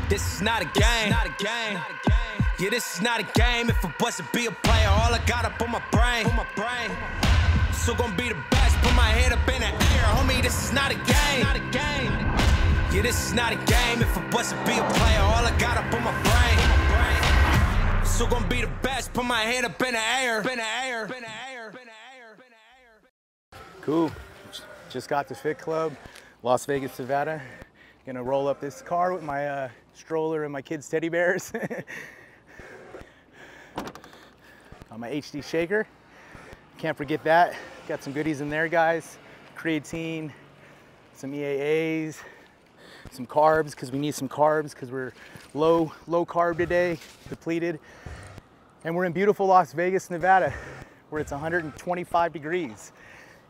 This is not a game. Yeah, this is not a game. If I was to be a player, all I got up on my brain. So gonna be the best, put my head up in the air. Homie, this is not a game. Yeah, this is not a game. If I was to be a player, all I got up on my brain. So gonna be the best, put my head up in the air. Cool. Just got to Fit Club, Las Vegas, Nevada. Gonna roll up this car with my stroller and my kids' teddy bears. Got my HD shaker. Can't forget that. Got some goodies in there, guys. Creatine, some EAAs, some carbs, because we need some carbs because we're low carb today, depleted. And we're in beautiful Las Vegas, Nevada, where it's 125 degrees.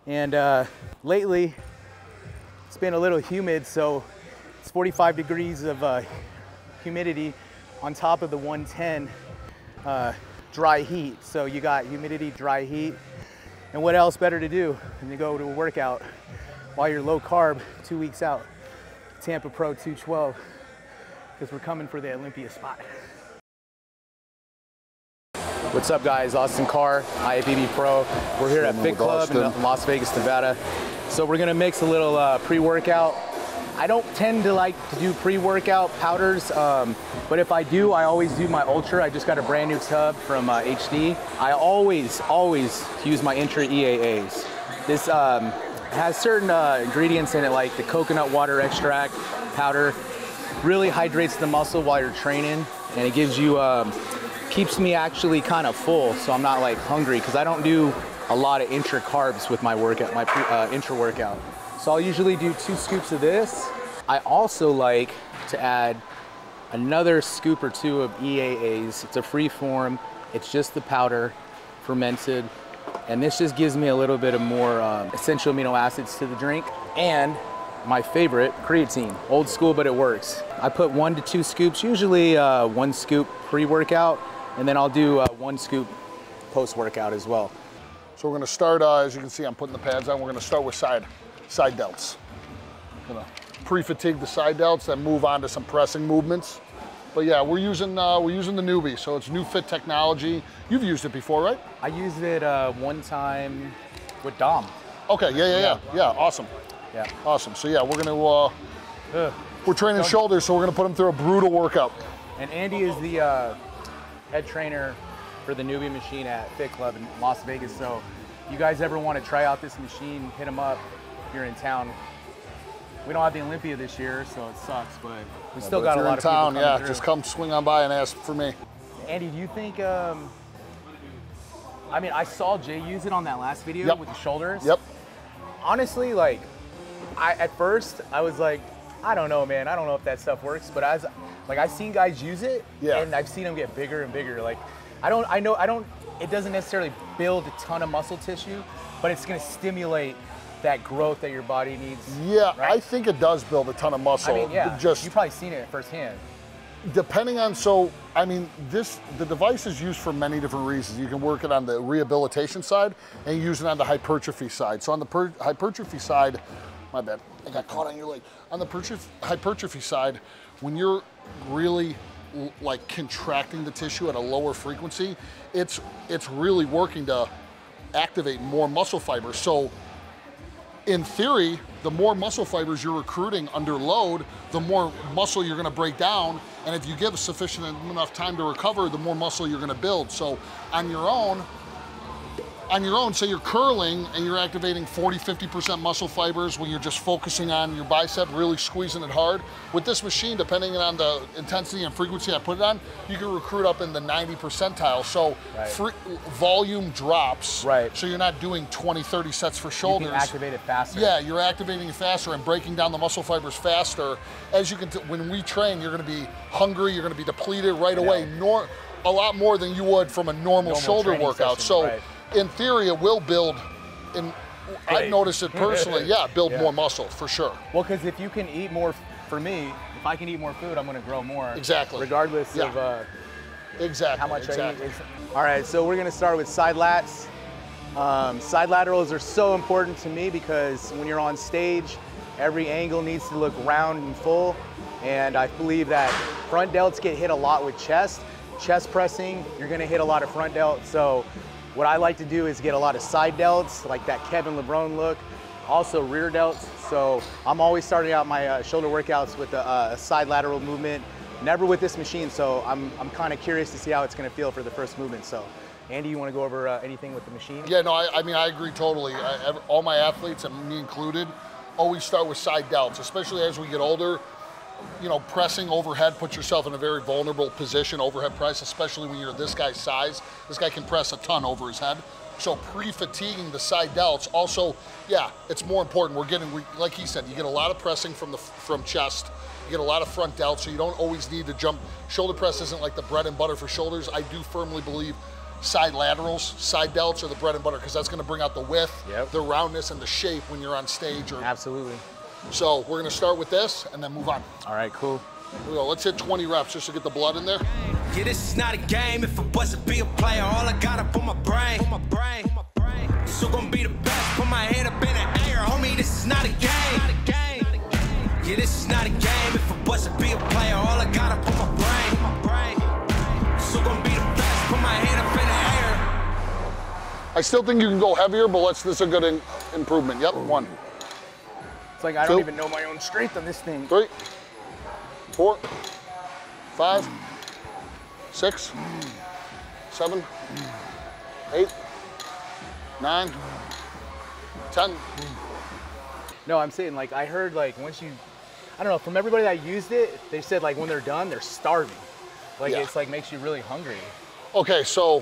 And lately, it's been a little humid, so it's 45 degrees of humidity on top of the 110 dry heat. So you got humidity, dry heat, and what else better to do than to go to a workout while you're low carb 2 weeks out. Tampa Pro 212, because we're coming for the Olympia spot. What's up, guys? Austin Karr, APPAREL. We're here at Fit Club in Las Vegas, Nevada. So we're gonna mix a little pre-workout. I don't tend to like to do pre-workout powders, but if I do, I always do my Ultra. I just got a brand new tub from HD. I always use my Intra EAAs. This has certain ingredients in it, like the coconut water extract powder. Really hydrates the muscle while you're training, and it gives you, keeps me actually kind of full, so I'm not like hungry, because I don't do a lot of intra carbs with my workout, my intra workout. So I'll usually do 2 scoops of this. I also like to add another scoop or 2 of EAAs. It's a free form. It's just the powder, fermented. And this just gives me a little bit of more essential amino acids to the drink. And my favorite, creatine. Old school, but it works. I put 1 to 2 scoops, usually 1 scoop pre-workout, and then I'll do 1 scoop post-workout as well. So we're gonna start, as you can see, I'm putting the pads on. We're gonna start with side delts. Gonna pre-fatigue the side delts, then move on to some pressing movements. But yeah, we're using the newbie, so it's new fit technology. You've used it before, right? I used it one time with Dom. Okay, yeah, awesome. Yeah. Awesome, so yeah, we're gonna, we're training shoulders, so we're gonna put them through a brutal workout. And Andy is the head trainer for the newbie machine at Fit Club in Las Vegas, so if you guys ever want to try out this machine, hit him up if you're in town. We don't have the Olympia this year, so it sucks, but we still got a lot of people coming through. Just come swing on by and ask for me. Andy, do you think, I mean, I saw Jay use it on that last video with the shoulders. Yep. Honestly, like, at first, I was like, I don't know, man. I don't know if that stuff works, but I've seen guys use it, and I've seen them get bigger and bigger. Like, it doesn't necessarily build a ton of muscle tissue, but it's gonna stimulate that growth that your body needs. Yeah, right? I think it does build a ton of muscle. I mean, yeah, you've probably seen it firsthand. Depending on, I mean, the device is used for many different reasons. You can work it on the rehabilitation side and use it on the hypertrophy side. So on the hypertrophy side, my bad, I got caught on your leg. On the hypertrophy side, when you're really like contracting the tissue at a lower frequency, it's really working to activate more muscle fibers. So in theory, the more muscle fibers you're recruiting under load, the more muscle you're gonna break down. And if you give sufficient enough time to recover, the more muscle you're gonna build. So on your own, say you're curling and you're activating 40–50% muscle fibers when you're just focusing on your bicep, really squeezing it hard. With this machine, depending on the intensity and frequency I put it on, you can recruit up in the 90 percentile. So volume drops. Right. So you're not doing 20–30 sets for shoulders. You can activate it faster. Yeah, you're activating it faster and breaking down the muscle fibers faster. As you can, when we train, you're gonna be hungry, you're gonna be depleted right away. A lot more than you would from a normal shoulder workout. Session, in theory, it will build, I've noticed it personally, build more muscle, for sure. Well, because if you can eat more, for me, if I can eat more food, I'm gonna grow more. Exactly. Regardless of how much I eat. All right, so we're gonna start with side lats. Side laterals are so important to me because when you're on stage, every angle needs to look round and full. And I believe that front delts get hit a lot with chest pressing, you're gonna hit a lot of front delts. So what I like to do is get a lot of side delts, like that Kevin LeBron look, also rear delts. So I'm always starting out my shoulder workouts with a side lateral movement, never with this machine. So I'm kind of curious to see how it's gonna feel for the first movement. So Andy, you wanna go over anything with the machine? Yeah, no, I mean, I agree totally. All my athletes, and me included, always start with side delts, especially as we get older. You know, pressing overhead puts yourself in a very vulnerable position, overhead press, especially when you're this guy's size. This guy can press a ton over his head. So pre-fatiguing the side delts, also, yeah, it's more important. We're getting, like he said, you get a lot of pressing from chest, you get a lot of front delts, so you don't always need to jump. Shoulder press isn't like the bread and butter for shoulders. I do firmly believe side laterals, side delts are the bread and butter, because that's gonna bring out the width, the roundness, and the shape when you're on stage. Absolutely. So we're gonna start with this and then move on. All right, cool. Here we go. Let's hit 20 reps just to get the blood in there. Yeah, this is not a game. If I wasn't be a player, all I got up on my brain. So gonna be the best. Put my head up in the air, homie. This is not a game. Yeah, this is not a game. If I wasn't be a player, all I got up on my brain. So gonna be the best. Put my head up in the air. I still think you can go heavier, but this is a good improvement. Yep, 1. It's like I don't even know my own strength on this thing. 3, 4, 5, 6, 7, 8, 9, 10. No, I'm saying, like, I heard, like, once you, I don't know, from everybody that used it, they said, like, when they're done, they're starving. Like, it's like makes you really hungry. Okay, so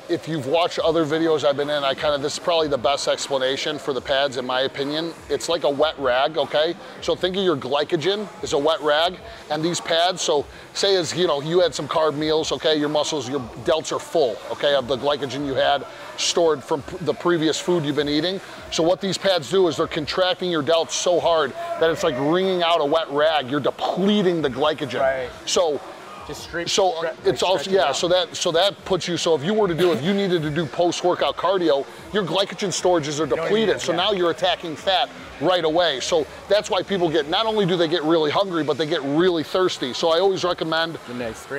if you've watched other videos I've been in, this is probably the best explanation for the pads, in my opinion. It's like a wet rag, okay? So think of your glycogen as a wet rag, and these pads, so say as, you know, you had some carb meals, okay? Your muscles, your delts are full, okay, of the glycogen you had stored from the previous food you've been eating. So what these pads do is they're contracting your delts so hard that it's like wringing out a wet rag. You're depleting the glycogen. Right. So it's also, so that puts you, so if you needed to do post-workout cardio, your glycogen storages are depleted. So now you're attacking fat right away. So that's why people not only do they get really hungry, but they get really thirsty. So I always recommend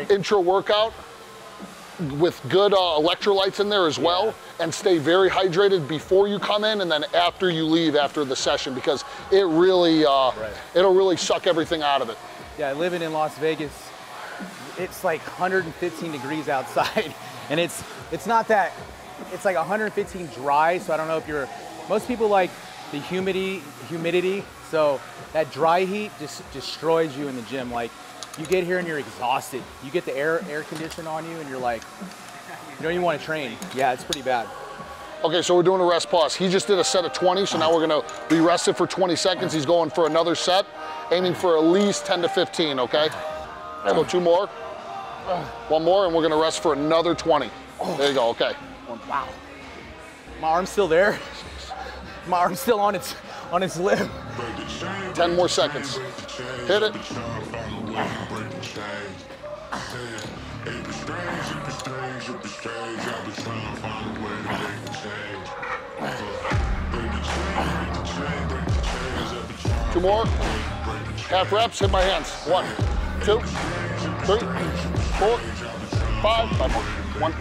intro workout with good electrolytes in there as well, and stay very hydrated before you come in and then after you leave after the session, because it really, it'll really suck everything out of it. Yeah, living in Las Vegas, it's like 115 degrees outside, and it's not that, it's like 115 dry, so I don't know if most people like the humidity, so that dry heat just destroys you in the gym. Like, you get here and you're exhausted. You get the air condition on you and you're like, you don't even want to train. Yeah, it's pretty bad. Okay, so we're doing a rest pause. He just did a set of 20, so now we're gonna be rested for 20 seconds. He's going for another set, aiming for at least 10 to 15, okay? Let's go 2 more. 1 more, and we're gonna rest for another 20. There you go, okay. Wow. My arm's still there. My arm's still on its lip. 10 more seconds. Hit it. Two more. Half reps, hit my hands. 1, 2, 3, 4, 5. 5 more. 1.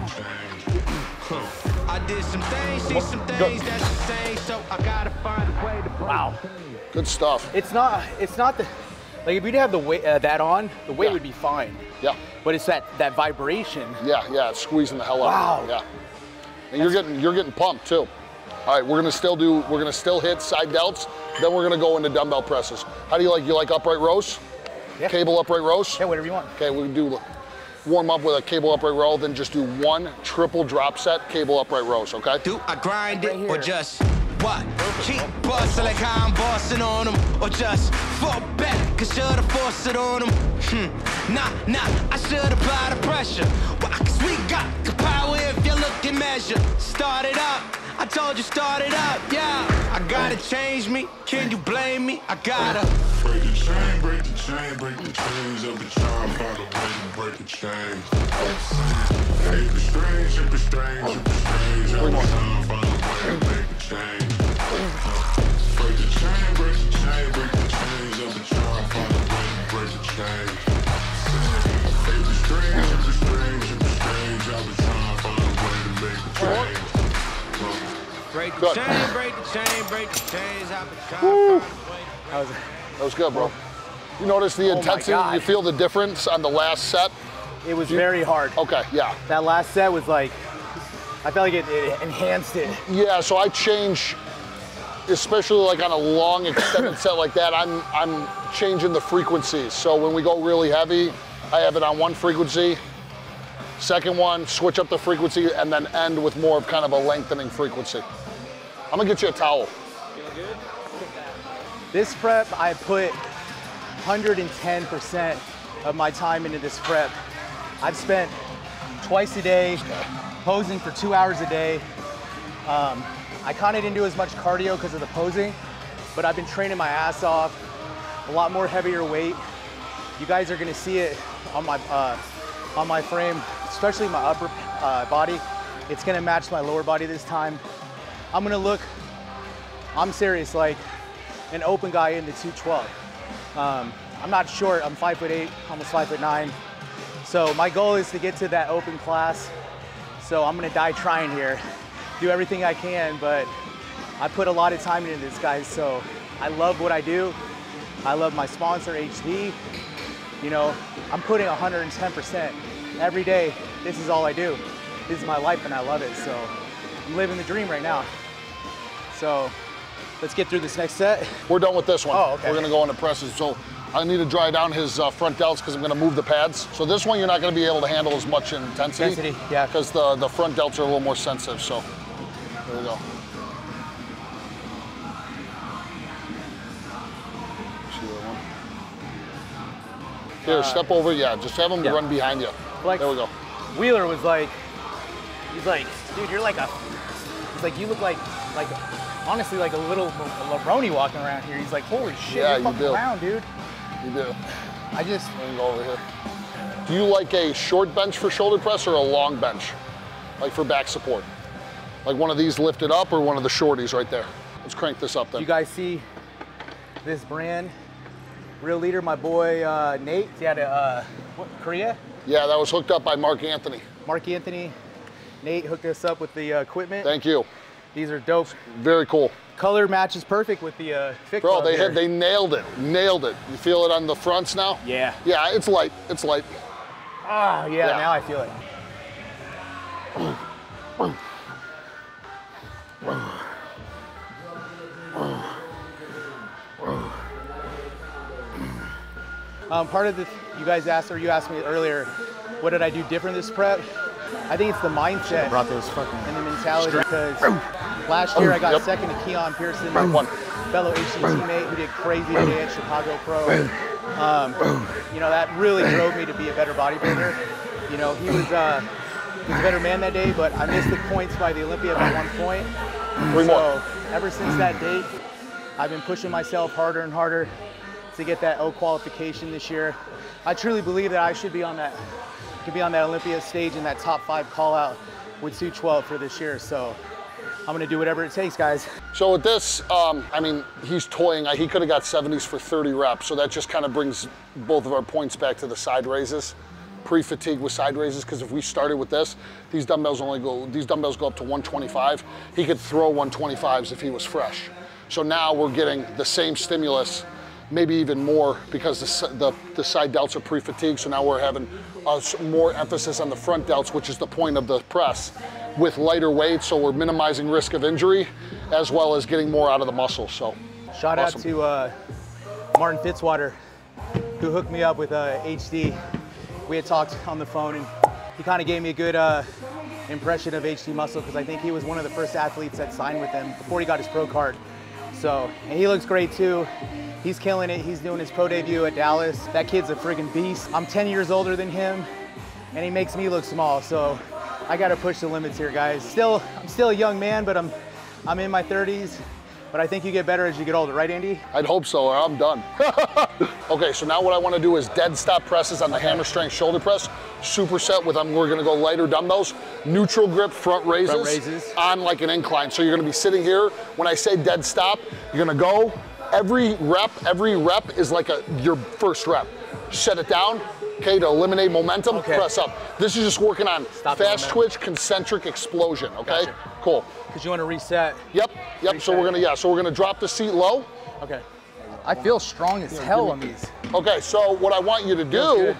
I did some things, see some things that's the same, so I gotta find a way to. Wow. Good stuff. It's not the, like, if you'd have the weight, that on, the weight would be fine. Yeah. But it's that vibration. Yeah, it's squeezing the hell out of it. Yeah. And you're getting pumped too. All right, we're gonna still hit side delts, then we're gonna go into dumbbell presses. How do you like upright rows? Yeah. Cable upright rows? Yeah, whatever you want. Okay, we can do warm up with a cable upright row, then just do 1 triple drop set cable upright rows, okay? Do I grind it or just what? Keep bustin' like how I'm bossing on them, or just fall back, cause should've forced it on them. Nah, I should apply the pressure. Why? Cause we got the power if you look and measure. Start it up, I told you start it up, yeah. I gotta change me, can you blame me? I gotta break the chain, break the chain, break the chains of the child, find a way to break the chain. Hit the strange, hit the strange, hit the strange, every time find a way to break the chain. Break the chain, break the chain, break the chains of the child, find a way to change. If it's strange, if it's strange, if it's strange, I've been trying to find a way to make a change. Break the chain, break the chain, break the chains. I've been trying to find a way. That was good, bro. You notice the intensity? You feel the difference on the last set? It was very hard. Okay, yeah. That last set was like, I felt like it enhanced it. Yeah, so I change, especially like on a long extended set like that, I'm changing the frequencies. So when we go really heavy, I have it on one frequency. Second one, switch up the frequency, and then end with more of kind of a lengthening frequency. I'm gonna get you a towel. Feeling good? This prep, I put 110% of my time into this prep. I've spent twice a day posing for 2 hours a day. I kind of didn't do as much cardio because of the posing, but I've been training my ass off, a lot more heavier weight. You guys are gonna see it on my frame, especially my upper body. It's gonna match my lower body this time. I'm gonna look, I'm serious, like an open guy in the 212. I'm not short, I'm 5'8", almost 5'9". So my goal is to get to that open class. So I'm gonna die trying here, do everything I can, but I put a lot of time into this, guys. So I love what I do. I love my sponsor, HD. You know, I'm putting 110% every day. This is all I do. This is my life and I love it. So I'm living the dream right now. So let's get through this next set. We're done with this one. Oh, okay. We're gonna go into presses. So I need to dry down his front delts because I'm gonna move the pads. So this one, you're not gonna be able to handle as much intensity. Yeah. Because the front delts are a little more sensitive, so there we go. See that one? Here, step over, yeah, just have him run behind you. Like, there we go. Wheeler was like, he's like, dude, you're like he's like, you look like honestly, like a little Lebroni walking around here. He's like, holy shit, Yeah, you're fucking around, dude. You do. I just... Let me go over here. Do you like a short bench for shoulder press or a long bench? Like for back support? Like one of these lifted up or one of the shorties right there? Let's crank this up then. You guys see this brand? Real Leader, my boy Nate. He had a, Korea? Yeah, that was hooked up by Mark Anthony. Mark Anthony. Nate hooked us up with the equipment. Thank you. These are dope. Very cool. Color matches perfect with the Fit Bro, Club they nailed it. Nailed it. You feel it on the fronts now? Yeah. Yeah, it's light. It's light. Ah, yeah, now I feel it. Part of this, you guys asked, or you asked me earlier, what did I do different this prep? I think it's the mindset Brought those fucking and the mentality because last year I got second to Keon Pearson, my fellow HD teammate who did crazy today at Chicago Pro. You know, that really drove me to be a better bodybuilder. You know, he was a better man that day, but I missed the points by the Olympia by 1 point. So ever since that date, I've been pushing myself harder and harder to get that O qualification this year. I truly believe that I should be on that, could be on that Olympia stage in that top 5 call out with 212 for this year. So I'm gonna do whatever it takes, guys. So with this, I mean, he's toying. He could have got 70s for 30 reps. So that just kind of brings both of our points back to the side raises, pre-fatigue with side raises. Because if we started with this, these dumbbells go up to 125. He could throw 125s if he was fresh. So now we're getting the same stimulus, maybe even more, because the side delts are pre-fatigued. So now we're having more emphasis on the front delts, which is the point of the press, with lighter weight. So we're minimizing risk of injury as well as getting more out of the muscle. So shout out to Martin Fitzwater, who hooked me up with HD. We had talked on the phone and he kind of gave me a good impression of HD Muscle because I think he was one of the first athletes that signed with him before he got his pro card. So, and he looks great too. He's killing it. He's doing his pro debut at Dallas. That kid's a friggin' beast. I'm 10 years older than him and he makes me look small. So I gotta push the limits here, guys. I'm still a young man, but I'm in my 30s. But I think you get better as you get older, right, Andy? I'd hope so, or I'm done. Okay, so now what I want to do is dead stop presses on the hammer strength shoulder press, superset with we're going to go lighter dumbbells, neutral grip front raises on like an incline. So you're going to be sitting here. When I say dead stop, you're going to go. Every rep is like your first rep. set it down. Okay, to eliminate momentum, Okay. press up. This is just working on Stop the fast momentum. twitch, concentric explosion, okay? Gotcha. Cool. Because you want to reset. Yep, so we're gonna drop the seat low. Okay. I feel strong as hell on these. Okay, so what I want you to Feels do, good.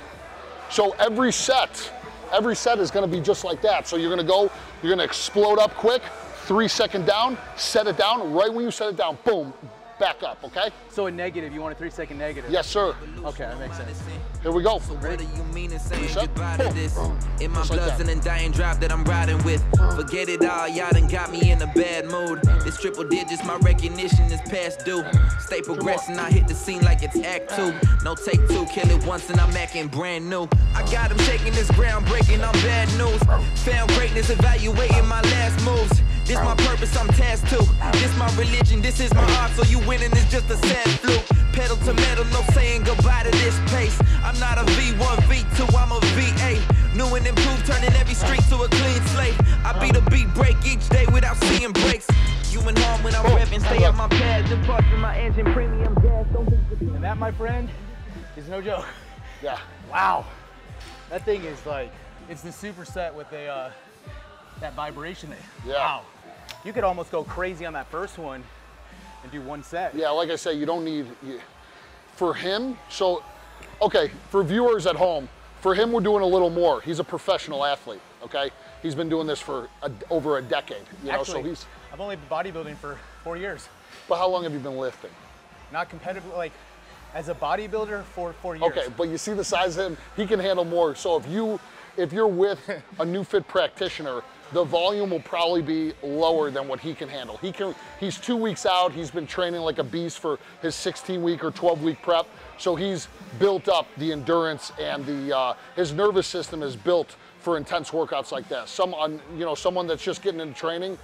so every set is gonna be just like that. So you're gonna explode up quick, 3-second down, set it down, right when you set it down, boom, back up, okay? So a negative, you want a 3-second negative? Yes, sir. Okay, that makes sense. Here we go. What do you mean in saying Reset. goodbye to this? In my Just like blood's that. an undying drive that I'm riding with. Forget it all, y'all done got me in a bad mood. This triple digits, my recognition is past due. Stay progressing, I hit the scene like it's act 2. No take 2, kill it once and I'm acting brand new. I got him shaking this groundbreaking, I'm bad news. Found greatness, evaluating my last moves. This my purpose, I'm tasked to. This my religion, this is my art, so you winning is just a sad fluke. Pedal to metal, no saying goodbye to this pace. I'm not a V1, V2, I'm a V8. New and improved, turning every street to a clean slate. I beat a beat break each day without seeing breaks. Human harm when I'm revving, stay up my pads and parts in my engine, premium gas. Don't think And that, my friend, is no joke. Yeah. Wow. That thing is like, it's the superset with a, that vibration. Yeah. Wow. You could almost go crazy on that first one and do one set. Yeah, like I say, you don't need, for him, so, okay, for viewers at home, for him we're doing a little more. He's a professional athlete, okay? He's been doing this for over a decade, you know, Actually, so he's, I've only been bodybuilding for 4 years. but how long have you been lifting? Not competitive, like, as a bodybuilder for 4 years. Okay, but you see the size of him, he can handle more. So if you're with a new fit practitioner, the volume will probably be lower than what he can handle. He's 2 weeks out, he's been training like a beast for his 16-week or 12-week prep. So he's built up the endurance and his nervous system is built for intense workouts like that. Someone that's just getting into training,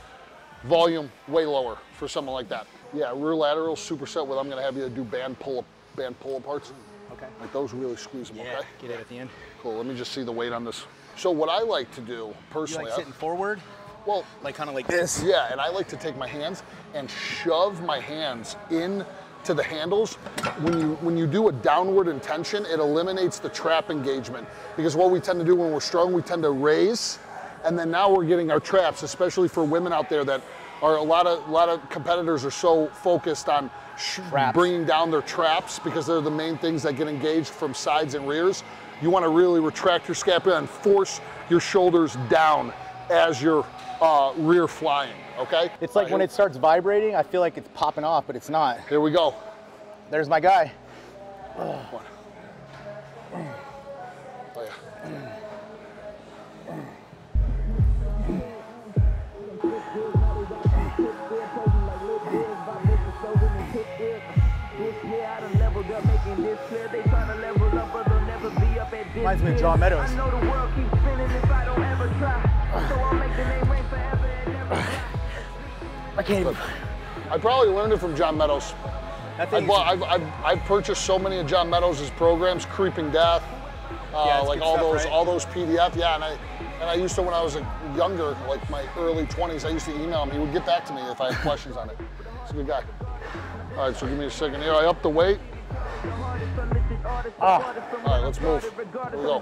volume way lower for someone like that. Yeah, rear lateral superset with, I'm gonna have you do band pull aparts. Okay. Like those, really squeeze them, Yeah, okay? get it at the end. Cool, let me just see the weight on this. So what I like to do, You personally, like sitting forward? well, Like kind of like this? yeah, and I like to take my hands and shove my hands in to the handles. When you do a downward intention, it eliminates the trap engagement. Because what we tend to do when we're strong, we tend to raise, and then now we're getting our traps, especially for women out there that are, a lot of competitors are so focused on bringing down their traps because they're the main things that get engaged from sides and rears. You want to really retract your scapula and force your shoulders down as you're rear flying, okay? It's like when it starts vibrating, I feel like it's popping off, but it's not. Here we go. There's my guy. Oh, yeah. Reminds me of John Meadows. I can't even. I probably learned it from John Meadows. That thing is, I've purchased so many of John Meadows' programs, Creeping Death, Yeah, it's like good all stuff, those right? PDF. Yeah, and I used to, when I was younger, like my early 20s, I used to email him. He would get back to me if I had questions on it. He's a good guy. All right, so give me a second here. I upped the weight. All right, let's move. Here we go.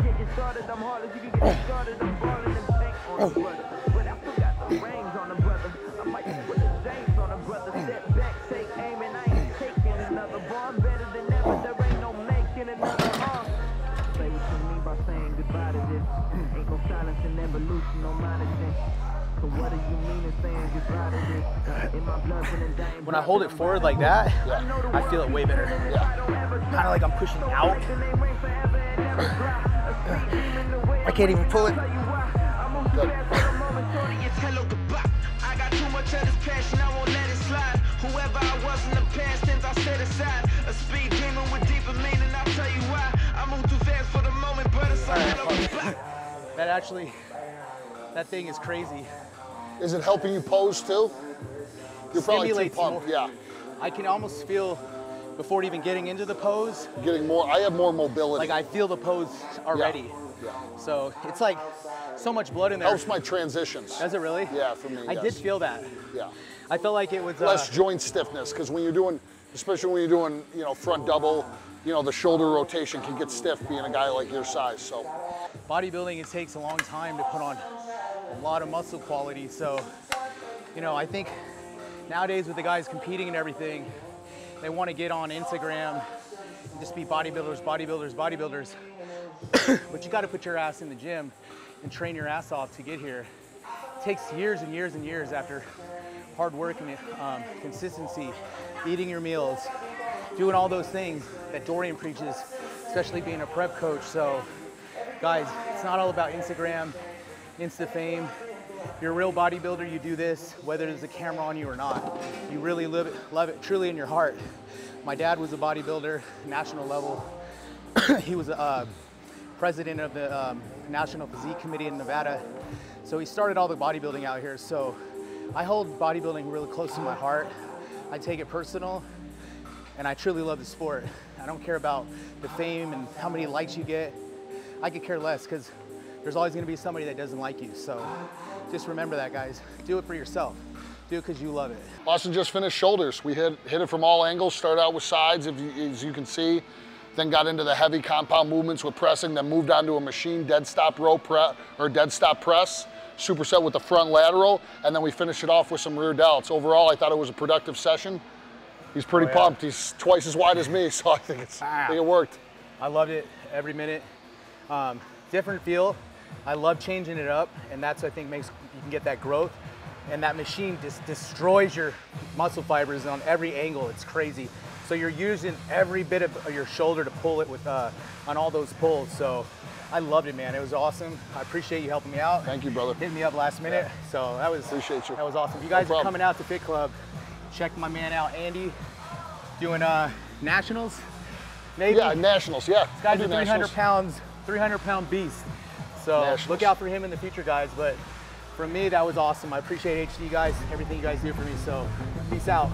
when I hold it forward like that, Yeah. I feel it way better. Yeah. Kind of like I'm pushing out. I can't even pull it. Good. I got too much of this passion, I won't let it slide. Whoever I was in the past, things I set aside. A speed demon with deeper meaning, I'll tell you why. I move too fast for the moment, but it's a hell of a block. That actually, that thing is crazy. Is it helping you pose too? You're probably too Stimulates pumped. more. Yeah. I can almost feel, before even getting into the pose, Getting more. I have more mobility. like I feel the pose already. Yeah. So it's like so much blood in there. Helps my transitions. Does it really? Yeah, for me. I yes. did feel that. Yeah. I felt like it was Less joint stiffness, because when you're doing, especially when you're doing, front double, you know, the shoulder rotation can get stiff being a guy like your size, so. Bodybuilding, it takes a long time to put on a lot of muscle quality. So, you know, I think nowadays with the guys competing and everything, they want to get on Instagram and just be bodybuilders, bodybuilders, bodybuilders. But you got to put your ass in the gym and train your ass off to get here. It takes years and years and years after hard work and consistency, eating your meals, doing all those things that Dorian preaches, especially being a prep coach. So guys, it's not all about Instagram, Insta fame. If you're a real bodybuilder, you do this, whether there's a camera on you or not. You really love it truly in your heart. My dad was a bodybuilder, national level. He was president of the National Physique Committee in Nevada. So he started all the bodybuilding out here. So I hold bodybuilding really close to my heart. I take it personal, and I truly love the sport. I don't care about the fame and how many likes you get. I could care less, because there's always gonna be somebody that doesn't like you. So just remember that, guys. Do it for yourself. Do it because you love it. Austin just finished shoulders. We hit it from all angles, started out with sides, as you can see, then got into the heavy compound movements with pressing, then moved on to a machine dead stop row press, or dead stop press, superset with the front lateral, and then we finished it off with some rear delts. Overall, I thought it was a productive session. He's pretty pumped. He's twice as wide as me, so I think it worked. I loved it every minute. Different feel. I love changing it up, and that's, I think, makes you can get that growth. And that machine just destroys your muscle fibers on every angle. It's crazy. So you're using every bit of your shoulder to pull it with on all those pulls. So I loved it, man. It was awesome. I appreciate you helping me out. Thank you, brother. Hitting me up last minute. Yeah. So that was appreciate you. That was awesome. If you guys are coming out to Fit Club, check my man out, Andy, doing nationals. Maybe. Yeah, nationals. Yeah. This guy's a 300-pound beast. So nationals. Look out for him in the future, guys. But for me, that was awesome. I appreciate HD guys, everything you guys do for me. So peace out.